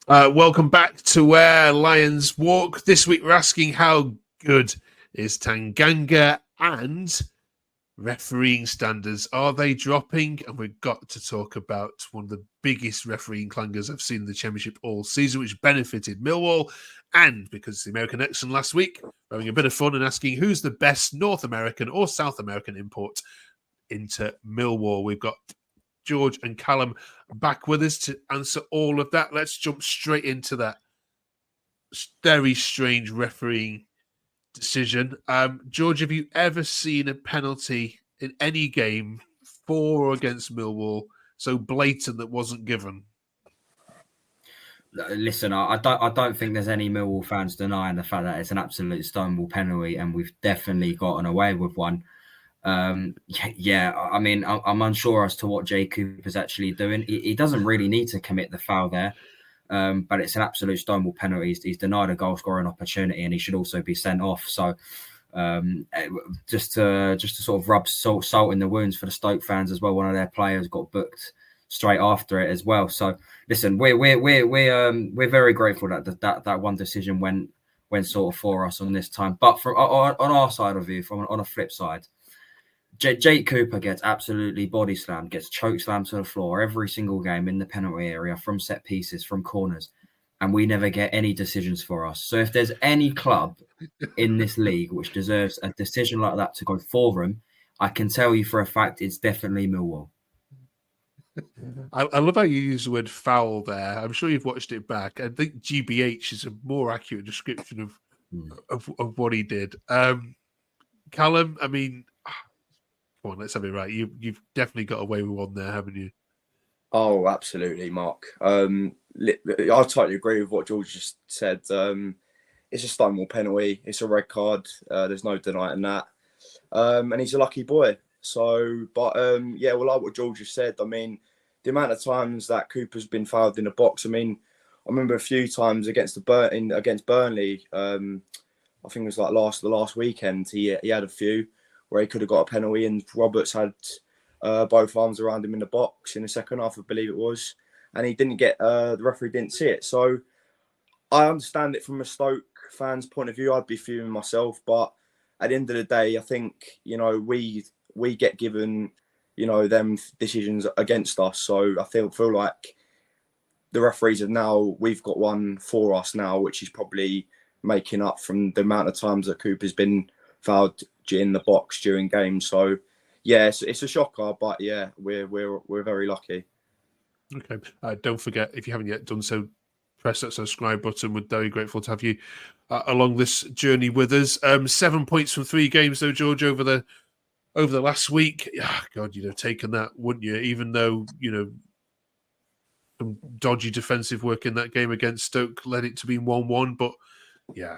Welcome back to Where Lions Walk. This week we're asking how good is Tanganga and refereeing standards. Are they dropping? And we've got to talk about one of the biggest refereeing clangers I've seen in the Championship all season, which benefited Millwall. And because it's the American Excellent last week, we're having a bit of fun and asking who's the best North American or South American import into Millwall. We've got George and Callum back with us to answer all of that. Let's jump straight into that very strange refereeing decision. George, have you ever seen a penalty in any game for or against Millwall so blatant that wasn't given? Listen, I don't think there's any Millwall fans denying the fact that it's an absolute stonewall penalty, and we've definitely gotten away with one. Yeah, I mean, I'm unsure as to what Jay Cooper's actually doing. He doesn't really need to commit the foul there, but it's an absolute stonewall penalty. He's denied a goal scoring opportunity, and he should also be sent off. So, just to sort of rub salt in the wounds for the Stoke fans as well. One of their players got booked straight after it as well. So, listen, we're very grateful that one decision went sort of for us on this time. But on our side of it, on a flip side, Jake Cooper gets absolutely body slammed, gets choke slammed to the floor every single game in the penalty area, from set pieces, from corners, and we never get any decisions for us. So if there's any club in this league which deserves a decision like that to go for them, I can tell you for a fact it's definitely Millwall. I love how you use the word foul there. I'm sure you've watched it back. I think GBH is a more accurate description of what he did. Callum, I mean, come on, let's have it right. You've definitely got away with one there, haven't you? Oh, absolutely, Mark. I totally agree with what George just said. It's a stonewall penalty. It's a red card. There's no denying that. And he's a lucky boy. So, but yeah, well, like what George just said, I mean, the amount of times that Cooper's been fouled in the box. I mean, I remember a few times against Burnley. I think it was like the last weekend. He had a few where he could have got a penalty, and Roberts had both arms around him in the box in the second half, I believe it was, and he didn't get the referee didn't see it. So I understand it from a Stoke fan's point of view. I'd be fuming myself, but at the end of the day, I think we get given them decisions against us. So I feel like the referees we've got one for us now, which is probably making up from the amount of times that Cooper's been fouled in the box during games. So yeah, it's a shocker, but yeah, we're very lucky. Okay. Don't forget, if you haven't yet done so, press that subscribe button. We're very grateful to have you along this journey with us. 7 points from 3 games, though, George, over the last week. God, you'd have taken that, wouldn't you? Even though some dodgy defensive work in that game against Stoke led it to being 1-1. But yeah,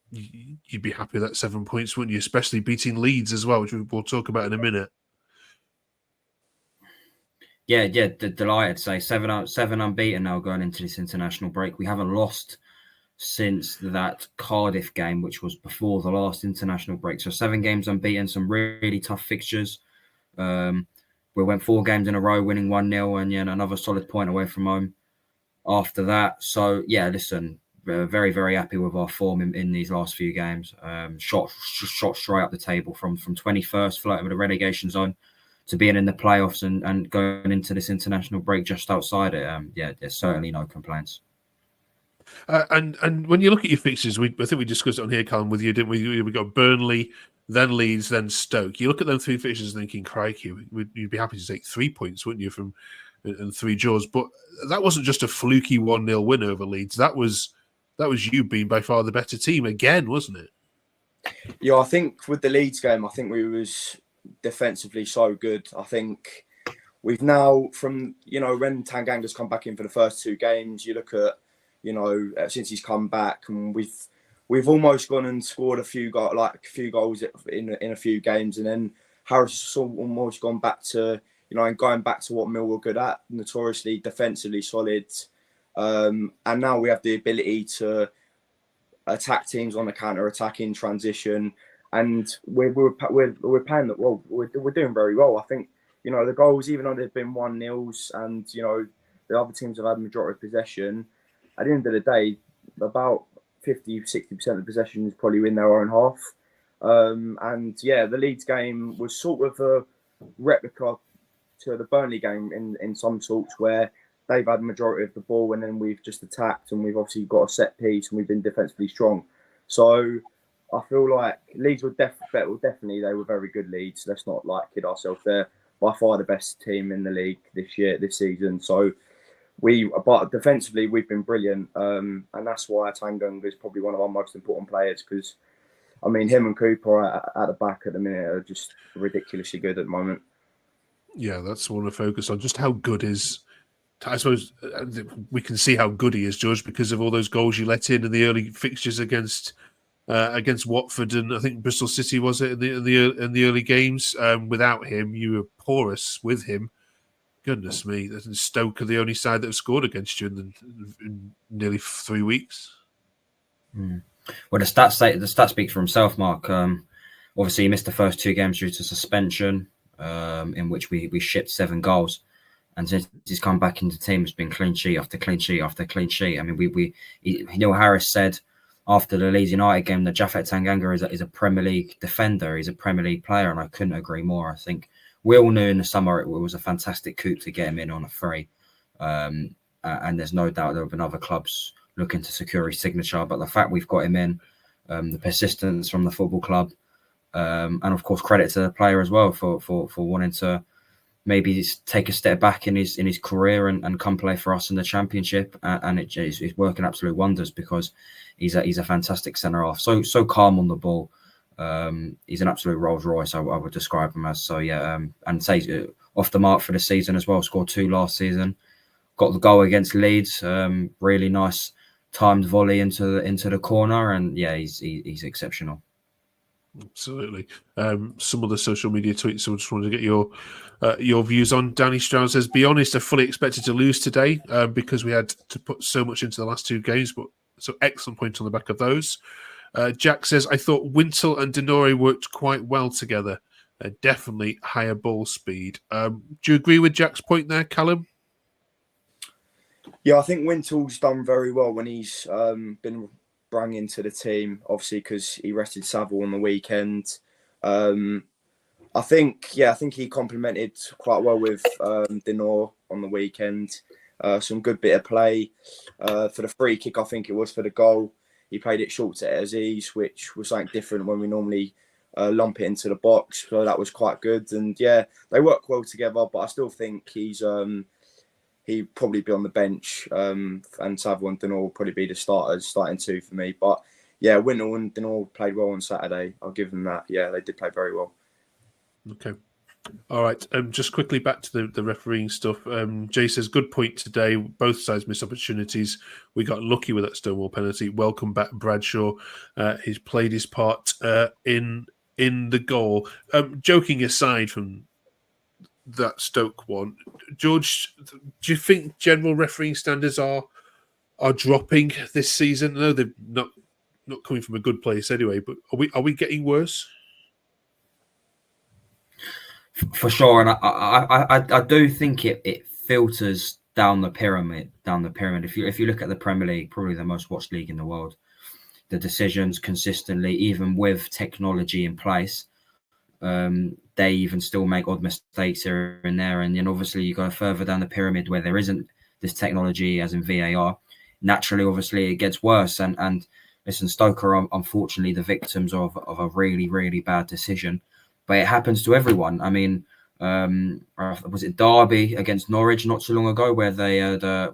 you'd be happy with that 7 points, wouldn't you? Especially beating Leeds as well, which we'll talk about in a minute. Yeah, delighted to say 7 unbeaten now going into this international break. We haven't lost since that Cardiff game, which was before the last international break. So 7 games unbeaten, some really tough fixtures. We went 4 games in a row, winning 1-0, and another solid point away from home after that. So yeah, listen, very, very happy with our form in these last few games. Shot straight up the table from 21st, flirting with the relegation zone, to being in the playoffs and going into this international break just outside it. Yeah, there's certainly no complaints. And when you look at your fixtures, I think we discussed it on here, Colin, with you, didn't we? We got Burnley, then Leeds, then Stoke. You look at them 3 fixtures thinking, crikey, you'd be happy to take 3 points, wouldn't you, and 3 draws? But that wasn't just a fluky 1-0 win over Leeds. That was you being by far the better team again, wasn't it? Yeah, I think with the Leeds game, I think we was defensively so good. I think we've now, from when Tanganga's come back in for the first 2 games, you look at since he's come back, and we've almost gone and scored a few goals in a few games, and then Harris has almost gone back to going back to what Millwall were good at, notoriously defensively solid, and now we have the ability to attack teams on the counter attack in transition, and we're playing that well. We're doing very well. I think the goals, even though they've been 1-0s, and the other teams have had majority of possession. At the end of the day, about 50-60% of the possession is probably in their own half. And yeah, the Leeds game was sort of a replica to the Burnley game in some sorts, where they've had the majority of the ball and then we've just attacked, and we've obviously got a set piece and we've been defensively strong. So I feel like Leeds were definitely they were very good Leeds. Let's not kid ourselves. They're by far the best team in the league this season. So but defensively we've been brilliant, and that's why Tanganga is probably one of our most important players, because I mean him and Cooper at the back at the minute are just ridiculously good at the moment. Yeah, that's what I want to focus on. Just how good is, I suppose we can see how good he is, George, because of all those goals you let in the early fixtures against Watford and I think Bristol City, was it, in the early games. Without him, you were porous. With him, goodness me, Stoke are the only side that have scored against you in nearly 3 weeks. Well, the stats speak for himself, Mark. Obviously, he missed the first 2 games due to suspension, in which we shipped 7 goals. And since he's come back into the team, it's been clean sheet after clean sheet after clean sheet. I mean, Neil Harris said after the Leeds United game that Japhet Tanganga is a Premier League defender. He's a Premier League player, and I couldn't agree more. I think we all knew in the summer it was a fantastic coup to get him in on a free. And there's no doubt there have been other clubs looking to secure his signature. But the fact we've got him in, the persistence from the football club, and of course credit to the player as well for wanting to maybe take a step back in his career and come play for us in the Championship, and it's working absolute wonders, because he's a fantastic centre half, so calm on the ball. He's an absolute Rolls Royce, I would describe him as. So yeah, and say off the mark for the season as well. Scored 2 last season, got the goal against Leeds, really nice timed volley into the corner, and yeah, he's exceptional. Absolutely. Some of the social media tweets, so I just wanted to get your views on. Danny Stroud says, be honest, I fully expected to lose today because we had to put so much into the last 2 games, but so excellent point on the back of those. Jack says, I thought Wintle and Denore worked quite well together. Definitely higher ball speed. Do you agree with Jack's point there, Callum? Yeah, I think Wintle's done very well when he's been brought into the team, obviously because he rested Saville on the weekend. I think he complemented quite well with Denore on the weekend. Some good bit of play for the free kick. I think it was for the goal. He played it short to Aziz, which was something different when we normally lump it into the box. So that was quite good. And yeah, they work well together. But I still think he'd probably be on the bench, and Saville and Denore will probably be the starting 2 for me. But yeah, Wintle and Denore played well on Saturday. I'll give them that. Yeah, they did play very well. Okay. All right. Just quickly back to the refereeing stuff. Jay says, good point today. Both sides missed opportunities. We got lucky with that Stonewall penalty. Welcome back, Bradshaw. He's played his part in the goal. Joking aside from that Stoke one, George, do you think general refereeing standards are dropping this season? I know they're not coming from a good place anyway, but are we getting worse? For sure, and I do think it filters down the pyramid. If you look at the Premier League, probably the most watched league in the world, the decisions consistently, even with technology in place, they even still make odd mistakes here and there. And then obviously you go further down the pyramid where there isn't this technology, as in VAR. Naturally, obviously, it gets worse. And listen, Stoke are unfortunately the victims of a really, really bad decision. But it happens to everyone. I mean, was it Derby against Norwich not too long ago where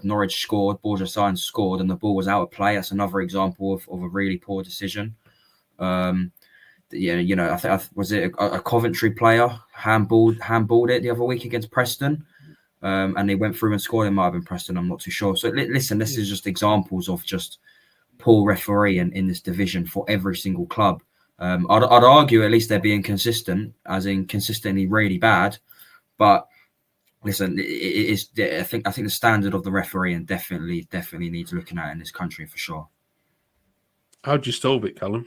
Norwich scored, Borja Sainz scored, and the ball was out of play? That's another example of a really poor decision. I think was it a Coventry player handballed it the other week against Preston, and they went through and scored. It might have been Preston. I'm not too sure. So listen, this is just examples of just poor refereeing in this division for every single club. I'd argue at least they're being consistent, as in consistently really bad. But listen, I think the standard of the refereeing definitely needs looking at in this country for sure. How'd you solve it, Callum?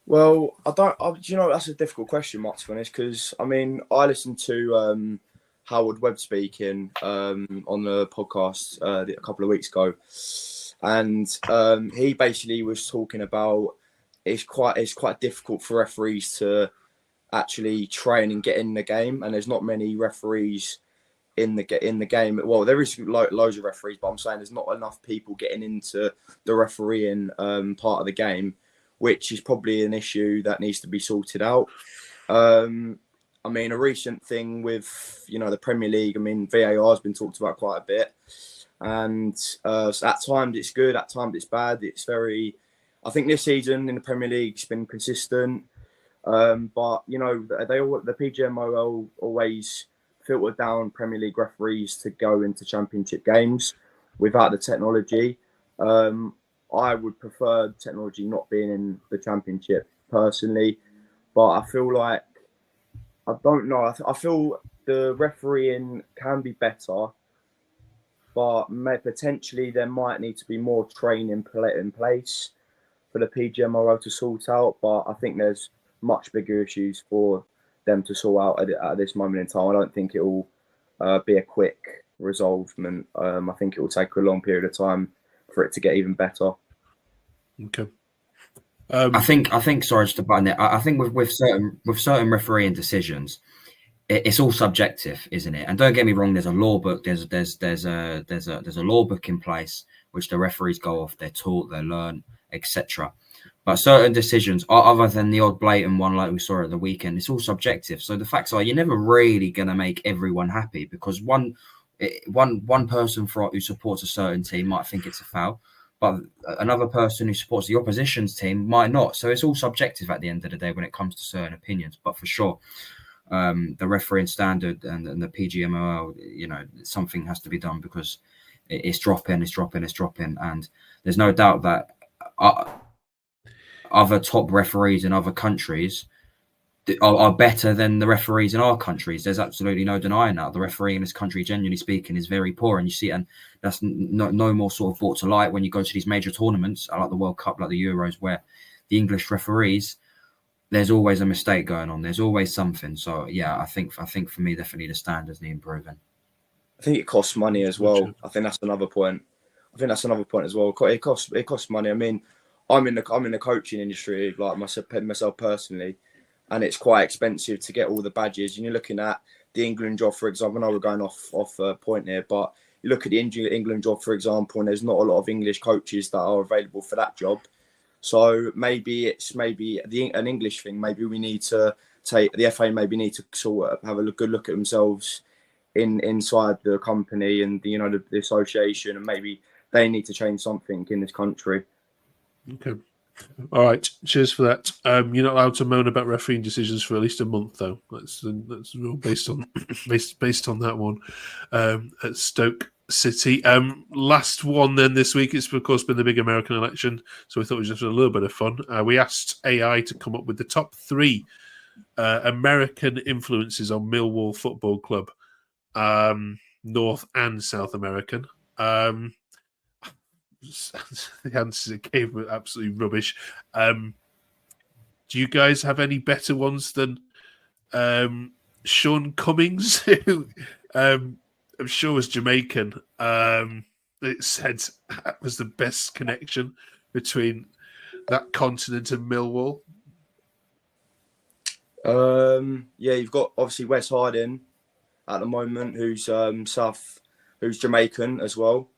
Well, that's a difficult question, Mark, to be honest, because I mean, I listened to Howard Webb speaking on the podcast a couple of weeks ago, and he basically was talking about it's quite difficult for referees to actually train and get in the game, and there's not many referees in the game. Well, there is loads of referees, but I'm saying there's not enough people getting into the refereeing part of the game, which is probably an issue that needs to be sorted out. I mean, a recent thing with, the Premier League, I mean, VAR has been talked about quite a bit. And so at times it's good, at times it's bad. I think this season in the Premier League it's been consistent. But, the PGMOL always filter down Premier League referees to go into Championship games without the technology. I would prefer technology not being in the Championship personally. But I feel like, I don't know. I feel the refereeing can be better, but potentially there might need to be more training in place for the PGMOL to sort out. But I think there's much bigger issues for them to sort out at this moment in time. I don't think it will be a quick resolvement. I think it will take a long period of time for it to get even better. Okay. I think. Sorry, just to button it. I think with certain refereeing decisions, it's all subjective, isn't it? And don't get me wrong. There's a law book. There's a law book in place which the referees go off. They're taught. They learn, etc. But certain decisions, other than the odd blatant one like we saw at the weekend, it's all subjective. So the facts are, you're never really going to make everyone happy, because one person who supports a certain team might think it's a foul, but another person who supports the opposition's team might not. So it's all subjective at the end of the day when it comes to certain opinions. But for sure, the refereeing standard and the PGMOL, something has to be done, because it's dropping, and there's no doubt that other top referees in other countries are better than the referees in our countries. There's absolutely no denying that. The referee in this country, genuinely speaking, is very poor, and you see it, and that's no more sort of brought to light when you go to these major tournaments like the World Cup, like the Euros, where the English referees, there's always a mistake going on. There's always something. So yeah, I think for me, definitely the standards need improving. I think it costs money as well. I think that's another point. As well. It costs money. I mean, I'm in the coaching industry, like myself personally, and it's quite expensive to get all the badges. And you're looking at the England job, for example. I know we're going off a point here, but you look at the England job, for example, and there's not a lot of English coaches that are available for that job. So maybe it's an English thing. Maybe we need to the FA maybe need to sort of have a good look at themselves inside the company and the association, and maybe they need to change something in this country. Okay. All right. Cheers for that. You're not allowed to moan about refereeing decisions for at least a month, though. That's based on based on that one at Stoke City. Last one then this week. It's of course been the big American election, so we thought it was just a little bit of fun. We asked AI to come up with the top 3 American influences on Millwall Football Club, North and South American. The answers it gave were absolutely rubbish. Do you guys have any better ones than Sean Cummings, who I'm sure was Jamaican? It said that was the best connection between that continent and Millwall. Yeah, you've got obviously Wes Harding at the moment, who's Jamaican as well.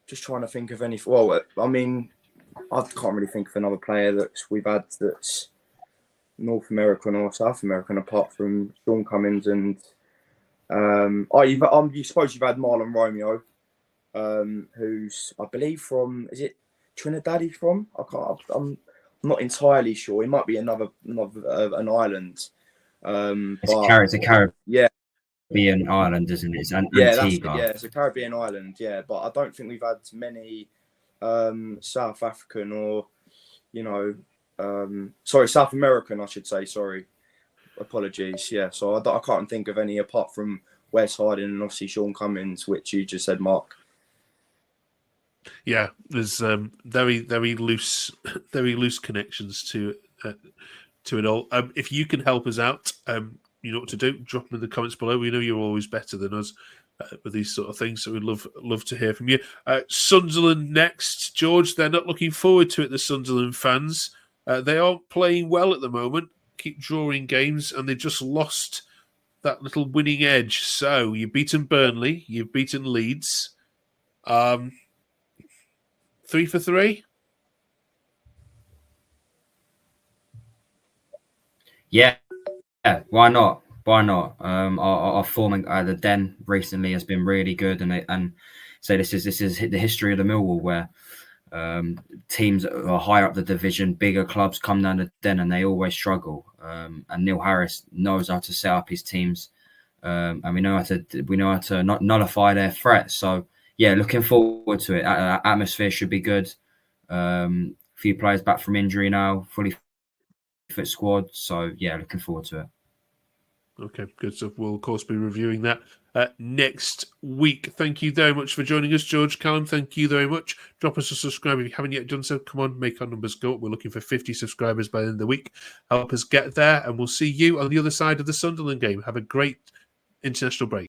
Just trying to think of any. Well, I mean, I can't really think of another player we've had that's North American or South American apart from Sean Cummings and you suppose you've had Marlon Romeo, who's I believe from, is it Trinidad? He's from. I'm not entirely sure. He might be an island. It's a Caribbean. Yeah. Island, isn't it? It's Antigua. It's a Caribbean island, yeah. But I don't think we've had many South African or, South American, I should say. Sorry, apologies. Yeah, so I can't think of any apart from Wes Harding and obviously Sean Cummings, which you just said, Mark. Yeah, there's very loose connections to it all. If you can help us out, you know what to do. Drop them in the comments below. We know you're always better than us with these sort of things, so we'd love to hear from you. Sunderland next, George. They're not looking forward to it, the Sunderland fans. They aren't playing well at the moment, keep drawing games, and they just lost that little winning edge. So you've beaten Burnley, you've beaten Leeds. 3 for 3? Yeah, why not? Why not? Our forming the Den recently has been really good, and so this is the history of the Millwall, where teams that are higher up the division, bigger clubs come down the Den and they always struggle. And Neil Harris knows how to set up his teams, and we know how to nullify their threats. So yeah, looking forward to it. Atmosphere should be good. Few players back from injury now, fully fit squad. So yeah, looking forward to it. Okay, good stuff. We'll, of course, be reviewing that next week. Thank you very much for joining us, George. Callum, thank you very much. Drop us a subscribe if you haven't yet done so. Come on, make our numbers go up. We're looking for 50 subscribers by the end of the week. Help us get there, and we'll see you on the other side of the Sunderland game. Have a great international break.